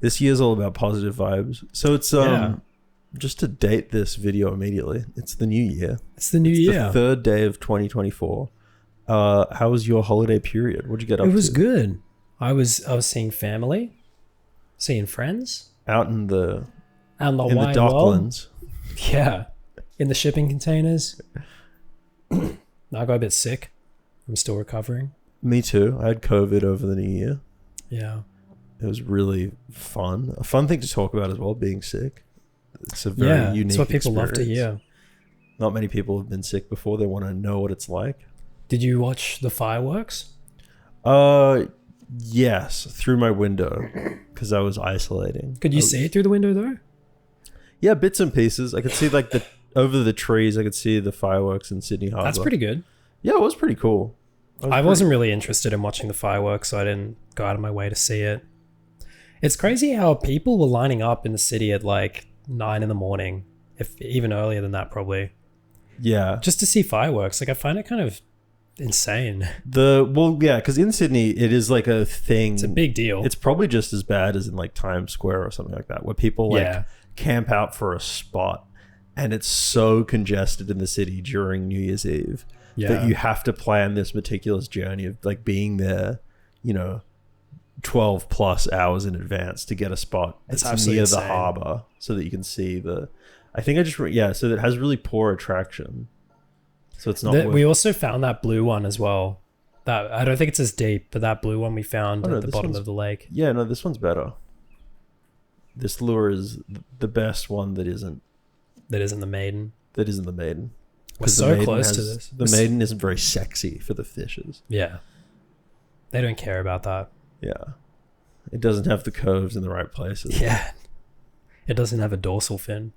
This year's all about positive vibes. So it's just to date this video immediately. It's the new year. It's the new year. The third day of 2024. How was your holiday period? What'd you get up to? It was good. I was seeing family, seeing friends Out in the wide world. Docklands. Yeah, in the shipping containers. I got a bit sick. I'm still recovering. Me too. I had COVID over the new year. Yeah. It was really fun. A fun thing to talk about as well, being sick. It's a very unique it's what people love to experience. hear. Not many people have been sick before. They want to know what it's like. Did you watch the fireworks? Yes, through my window because I was isolating. Could you see it through the window though? Yeah, bits and pieces. I could see like over the trees. I could see the fireworks in Sydney Harbour. That's pretty good. Yeah, it was pretty cool. I wasn't really interested in watching the fireworks, so I didn't go out of my way to see it. It's crazy how people were lining up in the city at like 9 a.m, if even earlier than that probably. Yeah. Just to see fireworks. Like I find it kind of insane. Because in Sydney it is like a thing. It's a big deal. It's probably just as bad as in like Times Square or something like that, where people like camp out for a spot, and it's so congested in the city during New Year's Eve that you have to plan this meticulous journey of like being there, 12 plus hours in advance to get a spot that's near the harbour so that you can see so that it has really poor attraction. So it's not. We also found that blue one as well. That I don't think it's as deep, but that blue one we found at the bottom of the lake. Yeah, no, this one's better. This lure is the best one that isn't the maiden. That isn't the maiden. We're so close to this. The maiden isn't very sexy for the fishes. Yeah. They don't care about that. Yeah. It doesn't have the curves in the right places. Yeah. It doesn't have a dorsal fin.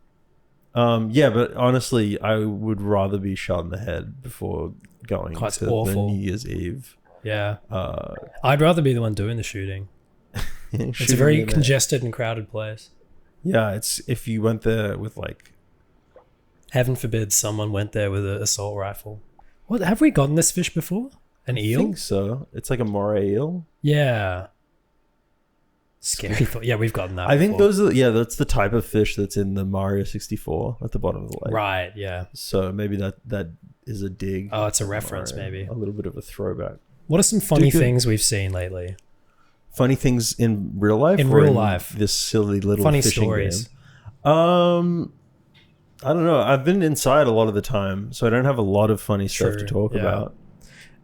Yeah, but honestly, I would rather be shot in the head before going to the New Year's Eve. Yeah. I'd rather be the one doing the shooting. It's a very congested and crowded place. Yeah, it's if you went there with like... Heaven forbid someone went there with an assault rifle. What, have we gotten this fish before? An eel? I think so. It's like a moray eel. Yeah. Scary thought. Yeah, we've gotten that I think before. that's the type of fish that's in the Mario 64 at the bottom of the lake. Right, yeah. So maybe that is a dig. Oh, it's a reference Mario. maybe. A little bit of a throwback. What are some funny things we've seen lately? Funny things in real life? In real life. This silly little funny fishing stories. Game? I don't know. I've been inside a lot of the time, so I don't have a lot of funny stuff to talk about.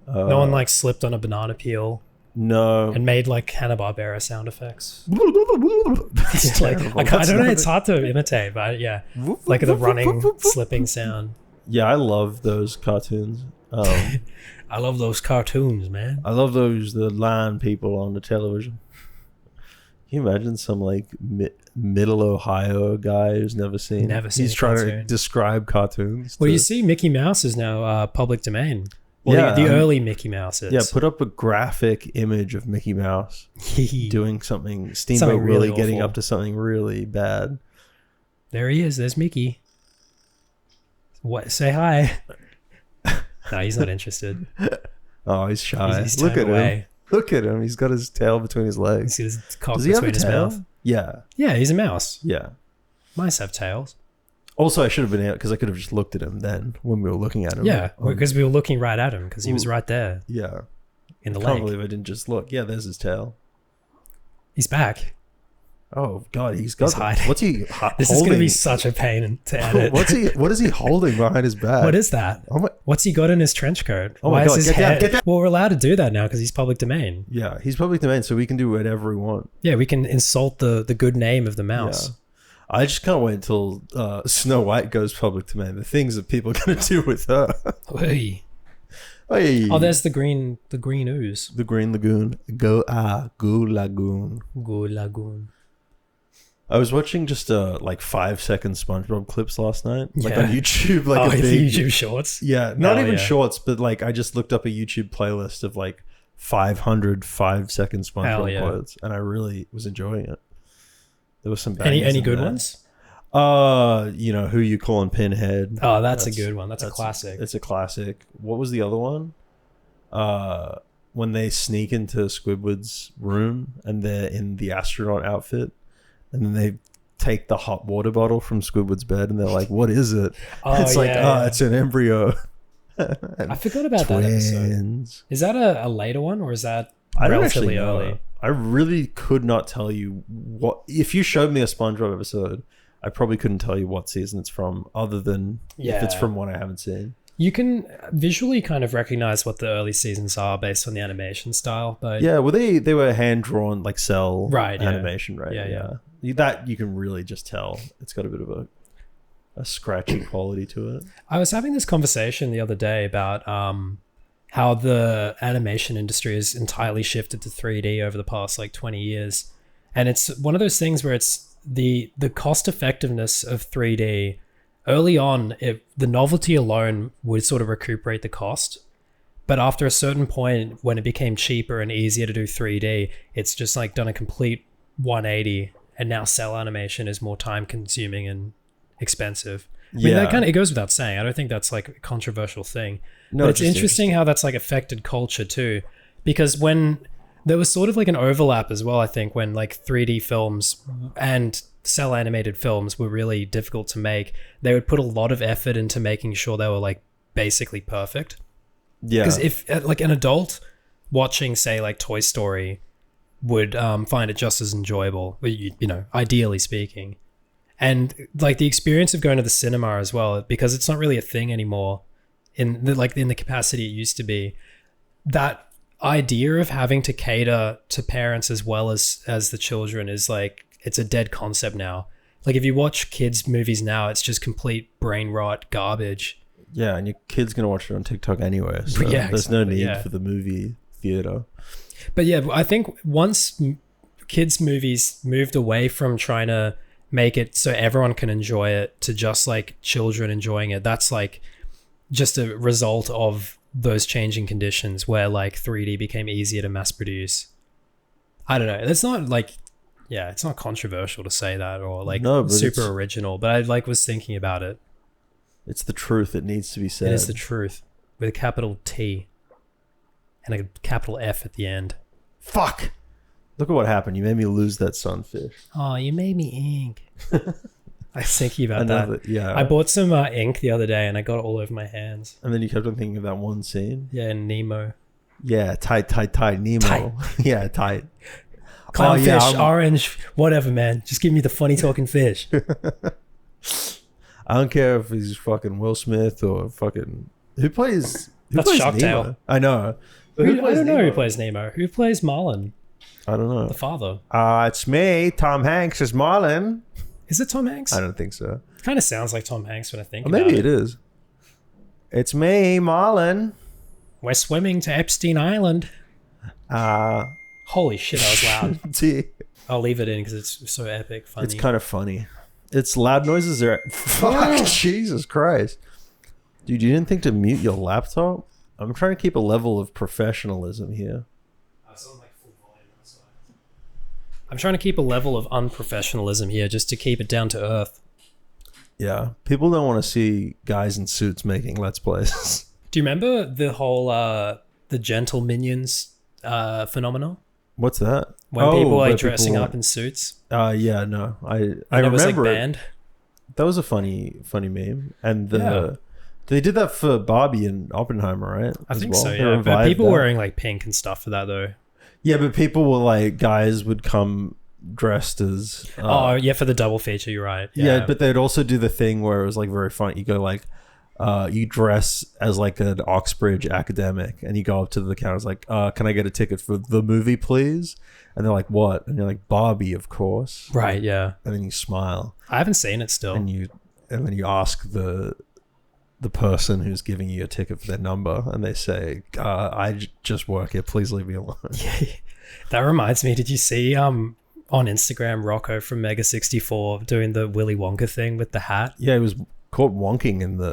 No one like slipped on a banana peel. No. And made like Hanna-Barbera sound effects. It's like, I don't know. It's hard to imitate, but yeah. Like the running, slipping sound. Yeah, I love those cartoons. I love those cartoons, man. I love the line people on the television. Can you imagine some like middle Ohio guy who's never seen He's trying to describe cartoons. Well, you see Mickey Mouse is now public domain. Well, the early Mickey Mouses. Yeah, put up a graphic image of Mickey Mouse doing something, Steamboat something really getting awful. up to something really bad. There he is. There's Mickey. What? Say hi. No, he's not interested. Oh, he's shy. He's Look at away. him. Look at him. He's got his tail between his legs. He's got his cock Does he have between a his tail? mouth. Yeah. Yeah, he's a mouse. Yeah. Mice have tails. Also, I should have been out because I could have just looked at him then when we were looking at him. Yeah, because we were looking right at him because he was right there. Yeah. In the I lake. can't believe I didn't just look. Yeah, there's his tail. He's back. Oh God, he's got. He's hiding. What's he This holding? is going to be such a pain to edit. What is he holding behind his back? What is that? Oh my, What's he got in his trench coat? Oh my God, is his get down, head? get down. Well, we're allowed to do that now because he's public domain. yeah, he's public domain, so we can do whatever we want. Yeah, we can insult the good name of the mouse. Yeah. I just can't wait until Snow White goes public domain. The things that people are going to do with her. Hey. Hey. Oh, there's the green ooze. The Green Lagoon. Go Lagoon. Go Lagoon. I was watching just like 5-second SpongeBob clips last night, like Yeah. on YouTube, like a the big YouTube shorts. Yeah, not even yeah. shorts, but like I just looked up a YouTube playlist of like 500 5-second SpongeBob yeah. quotes, and I really was enjoying it. There was some bangers Any in good there. ones? Who you calling Pinhead? Oh, that's a good one. That's a classic. It's a classic. What was the other one? when they sneak into Squidward's room and they're in the astronaut outfit, and then they take the hot water bottle from Squidward's bed and they're like, what is it? It's it's an embryo. I forgot about that episode. Is that a later one, or is that relatively early? I really could not tell you what. If you showed me a SpongeBob episode, I probably couldn't tell you what season it's from, other than if it's from one I haven't seen. You can visually kind of recognize what the early seasons are based on the animation style, but yeah, well, they were hand drawn, like cell animation, yeah. right? Yeah. That you can really just tell. It's got a bit of a scratchy quality to it. I was having this conversation the other day about how the animation industry has entirely shifted to 3D over the past like 20 years, and it's one of those things where it's the cost effectiveness of 3D. Early on, the novelty alone would sort of recuperate the cost. But after a certain point, when it became cheaper and easier to do 3D, it's just like done a complete 180. And now cell animation is more time consuming and expensive. I mean, that it goes without saying. I don't think that's like a controversial thing. No, but it's interesting how that's like affected culture too. Because when there was sort of like an overlap as well, I think, when like 3D films and cell animated films were really difficult to make, they would put a lot of effort into making sure they were like basically perfect. Yeah. Because if like an adult watching, say, like Toy Story would find it just as enjoyable, you know, ideally speaking. And like the experience of going to the cinema as well, because it's not really a thing anymore in the capacity it used to be. That idea of having to cater to parents as well as the children is like, it's a dead concept now. Like if you watch kids movies now, it's just complete brain rot garbage. Yeah, and your kid's gonna watch it on TikTok anyway, so there's no need for the movie theater. But yeah, I think once kids movies moved away from trying to make it so everyone can enjoy it to just like children enjoying it, that's like just a result of those changing conditions where like 3D became easier to mass produce. I don't know. It's not like, yeah, it's not controversial to say that or like super original, but I like was thinking about it. It's the truth. It needs to be said. It is the truth with a capital T and a capital F at the end. Fuck. Look at what happened. You made me lose that sunfish. Oh, you made me ink. I was thinking about that. Yeah. I bought some ink the other day and I got it all over my hands. And then you kept on thinking of that one scene. Yeah, Nemo. Yeah, tight. Nemo. Tight. Yeah, tight. Clownfish, orange, whatever, man. Just give me the funny talking fish. I don't care if he's fucking Will Smith or fucking... Who plays Shark Nemo? Tale. I know. I don't know who plays Nemo. Who plays Marlin? I don't know. The father. It's me, Tom Hanks as Marlin. Is it Tom Hanks? I don't think so. It kind of sounds like Tom Hanks when I think about it. Maybe it is. It's me, Marlin. We're swimming to Epstein Island. Holy shit, that was loud. I'll leave it in because it's so epic, funny. It's kind of funny. It's loud noises are... Fuck, Jesus Christ. Dude, you didn't think to mute your laptop? I'm trying to keep a level of professionalism here. I'm trying to keep a level of unprofessionalism here just to keep it down to earth. Yeah. People don't want to see guys in suits making Let's Plays. Do you remember the whole the Gentle Minions phenomenon? What's that? When people are dressing up in suits? Yeah, no. I remember was like banned. That was a funny meme. And they did that for Barbie and Oppenheimer, right? I think so, yeah. But people wearing like pink and stuff for that though. Yeah, but people were like, guys would come dressed as... for the double feature, you're right. Yeah, but they'd also do the thing where it was like very fun. You go like, you dress as like an Oxbridge academic and you go up to the counter, it's like, can I get a ticket for the movie, please? And they're like, what? And you're like, Barbie, of course. Right, yeah. And then you smile. I haven't seen it still. And then you ask the person who's giving you a ticket for their number and they say, I just work here, please leave me alone. Yeah, that reminds me, did you see on Instagram Rocco from Mega 64 doing the Willy Wonka thing with the hat? Yeah, he was caught wonking in the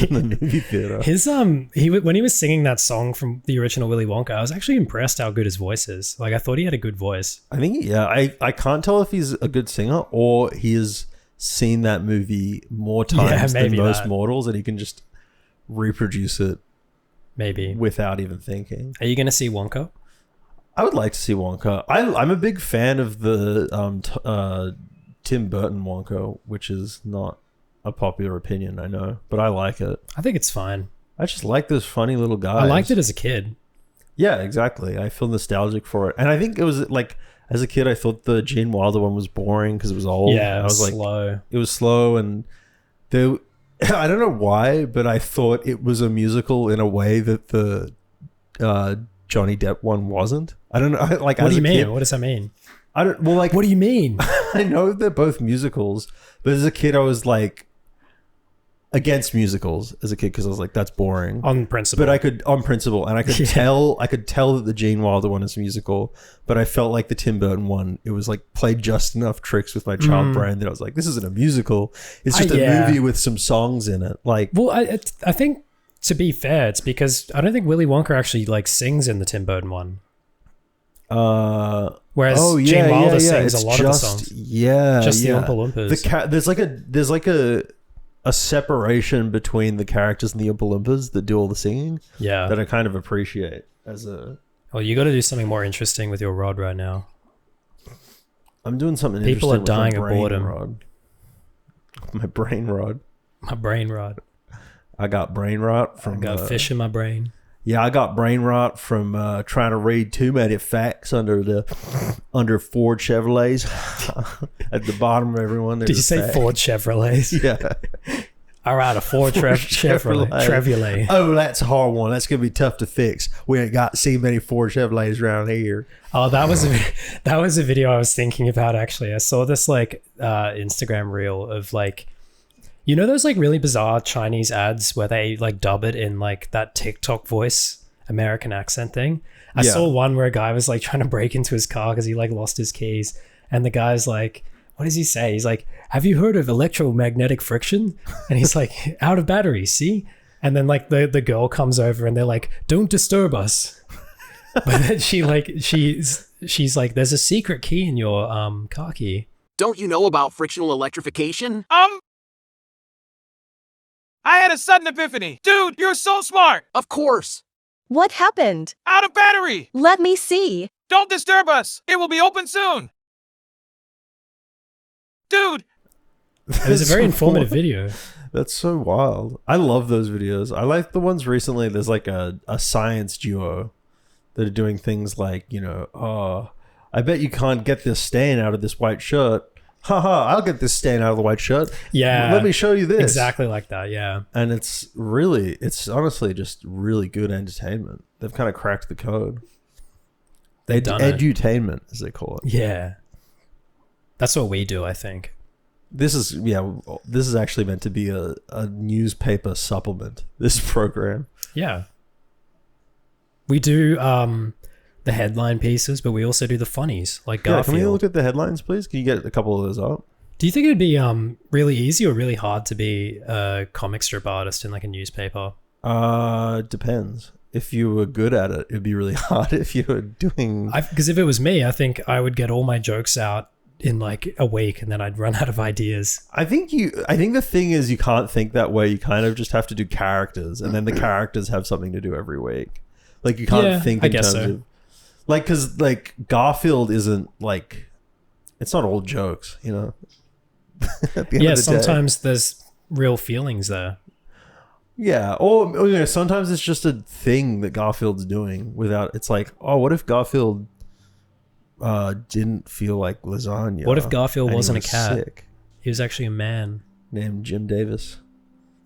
movie theater. His when he was singing that song from the original Willy Wonka, I was actually impressed how good his voice is. Like I thought he had a good voice. I think I can't tell if he's a good singer or he is seen that movie more times than most mortals and he can just reproduce it Maybe. without even thinking. Are you going to see Wonka? I would like to see Wonka. I'm a big fan of the Tim Burton Wonka, which is not a popular opinion, I know, but I like it. I think it's fine. I just like those funny little guys. I liked it as a kid. Yeah, exactly. I feel nostalgic for it. And I think it was like, as a kid, I thought the Gene Wilder one was boring because it was old. Yeah, it was like, slow. It was slow, and I don't know why, but I thought it was a musical in a way that the Johnny Depp one wasn't. I don't know. Like, what do you mean? Kid, what does that mean? I don't. Well, like, what do you mean? I know they're both musicals, but as a kid, I was like against musicals as a kid because I was like, that's boring on principle. But I could on principle, and I could tell that the Gene Wilder one is a musical, but I felt like the Tim Burton one, it was like played just enough tricks with my child brain that I was like, this isn't a musical. It's just a movie with some songs in it. Like, well, I think to be fair, it's because I don't think Willy Wonka actually like sings in the Tim Burton one. Whereas Gene Wilder sings a lot of the songs. Yeah, just the Oompa Loompas. There's like a separation between the characters and the Oompa Loompas that do all the singing. Yeah, that I kind of appreciate as a. Well, you got to do something more interesting with your rod right now. I'm doing something. People interesting are dying with of boredom. Rod. My brain rod. My brain rod. I got brain rot from. I got fish in my brain. Yeah, I got brain rot from trying to read too many facts under Ford Chevrolets. At the bottom of everyone. Did you say Ford Chevrolets? Yeah. All right, a Ford Chevrolet. Oh, that's a hard one. That's gonna be tough to fix. We ain't got to see many Ford Chevrolets around here. Oh, that was a video I was thinking about actually. I saw this like Instagram reel of like. You know those like really bizarre Chinese ads where they like dub it in like that TikTok voice, American accent thing? I saw one where a guy was like trying to break into his car because he like lost his keys. And the guy's like, what does he say? He's like, have you heard of electromagnetic friction? And he's like, out of battery, see? And then like the girl comes over and they're like, don't disturb us. But then she's like, there's a secret key in your car key. Don't you know about frictional electrification? I had a sudden epiphany. Dude, you're so smart. Of course. What happened? Out of battery. Let me see. Don't disturb us. It will be open soon. Dude. It was a very informative video. That's so wild. I love those videos. I like the ones recently. There's like a science duo that are doing things like, I bet you can't get this stain out of this white shirt. Haha, I'll get this stain out of the white shirt. Yeah. Let me show you this. Exactly like that, yeah. And it's honestly just really good entertainment. They've kind of cracked the code. Edutainment, as they call it. Yeah. That's what we do, I think. This is actually meant to be a newspaper supplement, this program. Yeah. We do the headline pieces, but we also do the funnies, like Garfield. Can we look at the headlines, please? Can you get a couple of those up? Do you think it'd be really easy or really hard to be a comic strip artist in like a newspaper? Depends. If you were good at it, it'd be really hard. If you were doing... Because if it was me, I think I would get all my jokes out in like a week and then I'd run out of ideas. I think the thing is you can't think that way. You kind of just have to do characters, and then the characters have something to do every week. Like you can't think in terms of... Like, because, like, Garfield isn't, like, it's not all jokes, At the end of the sometimes there's real feelings there. Yeah, or sometimes it's just a thing that Garfield's doing without, it's like, oh, what if Garfield didn't feel like lasagna? What if Garfield wasn't a cat? Sick? He was actually a man. Named Jim Davis.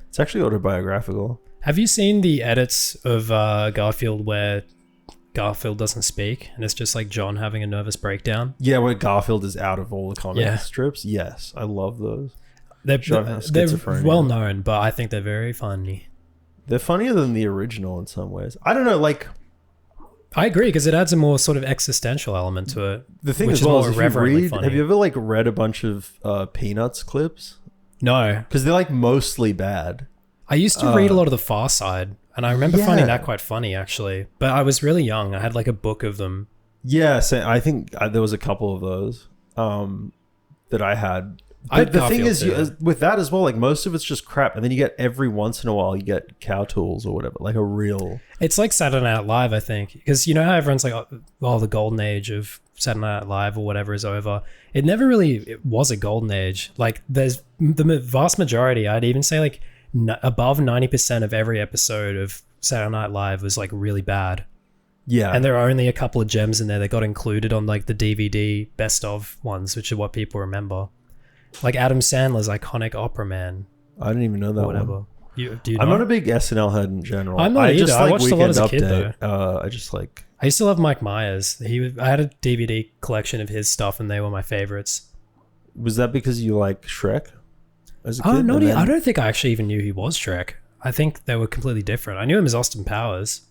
It's actually autobiographical. Have you seen the edits of Garfield where... Garfield doesn't speak and it's just like John having a nervous breakdown? Yeah, where Garfield is out of all the comic strips. Yes, I love those. They're well known, but I think they're very funny. They're funnier than the original in some ways. I don't know, like... I agree, because it adds a more sort of existential element to it. The thing as well is, have you ever like read a bunch of Peanuts clips? No. Because they're like mostly bad. I used to read a lot of The Far Side. And I remember finding that quite funny, actually. But I was really young. I had like a book of them. Yeah, so I think there was a couple of those that I had. But the thing is, with that as well, like most of it's just crap, and then you get every once in a while you get Cow Tools or whatever, like a real. It's like Saturday Night Live, I think, because you know how everyone's like, "Oh, the golden age of Saturday Night Live or whatever is over." It never really was a golden age. Like, there's the vast majority. I'd even say like above 90% of every episode of Saturday Night Live was like really bad. Yeah, and there are only a couple of gems in there that got included on like the DVD best of ones, which are what people remember. Like Adam Sandler's iconic Opera Man. I didn't even know that one. Do you I'm know? not a big SNL head in general. I'm not either. Just I watched a lot as a Weekend kid, Update. I just like. I used to love Mike Myers. I had a DVD collection of his stuff, and they were my favorites. Was that because you like Shrek as a kid? Oh, no, I don't think I actually even knew he was Shrek. I think they were completely different. I knew him as Austin Powers.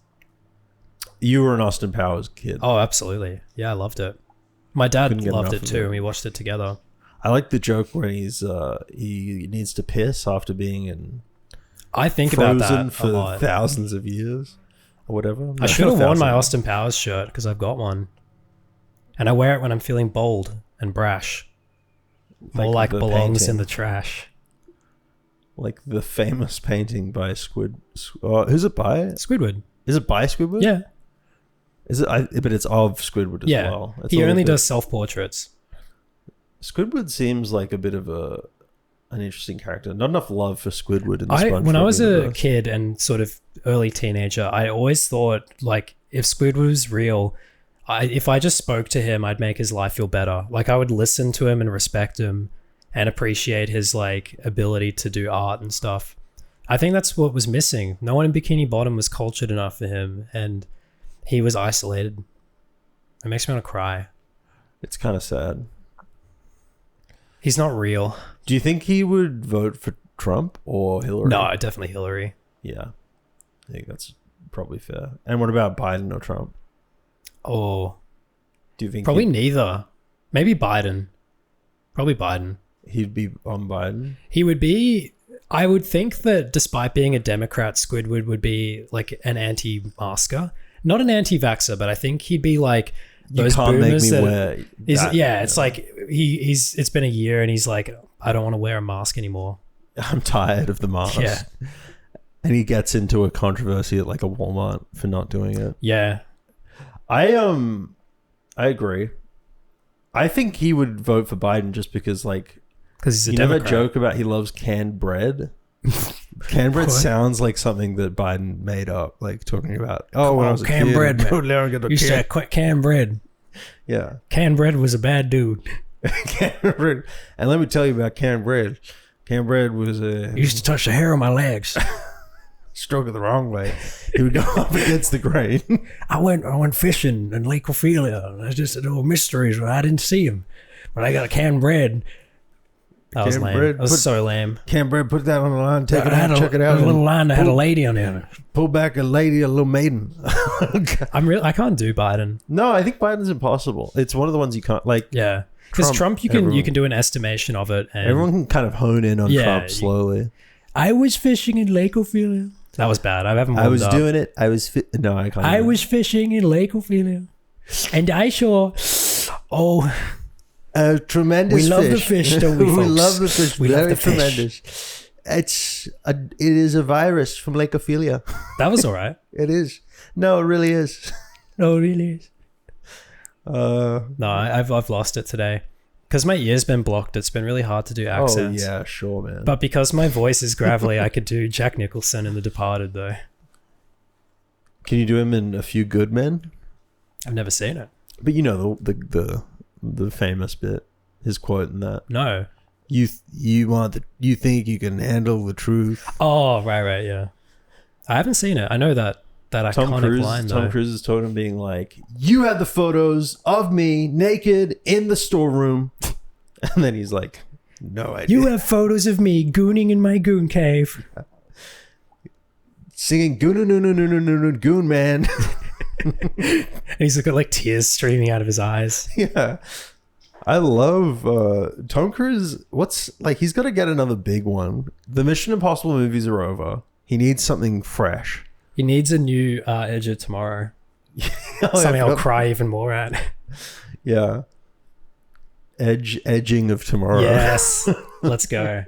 You were an Austin Powers kid. Oh, absolutely. Yeah, I loved it. My dad loved it too, it. and we watched it together. I like the joke when he needs to piss after being in I think Frozen about that for a lot. thousands of years or whatever. I should have worn my Austin Powers shirt because I've got one, and I wear it when I'm feeling bold and brash. More like belongs painting. in the trash. Like the famous painting by who's it by? Squidward. Is it by Squidward? Yeah. Is it? But it's of Squidward as well. It's he only does self-portraits. Squidward seems like a bit of an interesting character. Not enough love for Squidward in the SpongeBob When I was universe. a kid and sort of early teenager, I always thought, like, if Squidward was real, if I just spoke to him, I'd make his life feel better. Like, I would listen to him and respect him and appreciate his, like, ability to do art and stuff. I think that's what was missing. No one in Bikini Bottom was cultured enough for him, and he was isolated. It makes me want to cry. It's kind of sad. He's not real. Do you think he would vote for Trump or Hillary? No, definitely Hillary. Yeah. I think that's probably fair. And what about Biden or Trump? Oh. Do you think probably neither. Maybe Biden. Probably Biden. He'd be on Biden? He would be... I would think that despite being a Democrat, Squidward would be like an anti-masker. Not an anti-vaxxer, but I think he'd be like those you can't boomers make me that... wear that, yeah, it's like it's been a year and he's like, I don't want to wear a mask anymore. I'm tired of the mask. Yeah. And he gets into a controversy at like a Walmart for not doing it. Yeah. I agree. I think he would vote for Biden just because like he's a you Democrat. know that joke about he loves canned bread? Canned bread sounds like something that Biden made up, like talking about when I was a canned kid, bread, man. you You said canned bread. Yeah. Canned bread was a bad dude. Canned bread. And let me tell you about canned bread. Canned bread was a He used to touch the hair on my legs. stroke it the wrong way. He would go up against the grain. I went fishing in Lake Ophelia. There's just little mysteries where I didn't see him. But I got a canned bread. That was lame. That was so lame. Canned bread, put that on the line, take it out, check it out. There was a little line that had a lady on it. Pull back a lady, a little maiden. I can't do Biden. No, I think Biden's impossible. It's one of the ones you can't like. Yeah. Because Trump, you can do an estimation of it. And everyone can kind of hone in on Trump slowly. I was fishing in Lake Ophelia. That was bad. I haven't. I was doing it. I was. No, I can't. I was fishing in Lake Ophelia, and I saw. Oh, a tremendous. We love fish. the fish, don't we? We Folks? love the fish. We Very love the tremendous. fish. It is a virus from Lake Ophelia. That was all right. It is. No, it really is. No, it really is. No, I've lost it today. Because my ear's been blocked, it's been really hard to do accents. Oh, yeah, sure, man. But because my voice is gravelly, I could do Jack Nicholson in The Departed, though. Can you do him in A Few Good Men? I've never seen it. But you know the famous bit, his quote in that. No. You think you can handle the truth? Oh, right, yeah. I haven't seen it. I know that iconic line, though. Tom Cruise is told him being like, you had the photos of me naked in the storeroom. And then he's like, no, I didn't. You have photos of me gooning in my goon cave. Singing goon, goon man. And he's got like tears streaming out of his eyes. Yeah. I love Tom Cruise. He's got to get another big one. The Mission Impossible movies are over. He needs something fresh. He needs a new Edge of Tomorrow. Something I'll cry even more at. Yeah. edging of tomorrow. Yes. Let's go.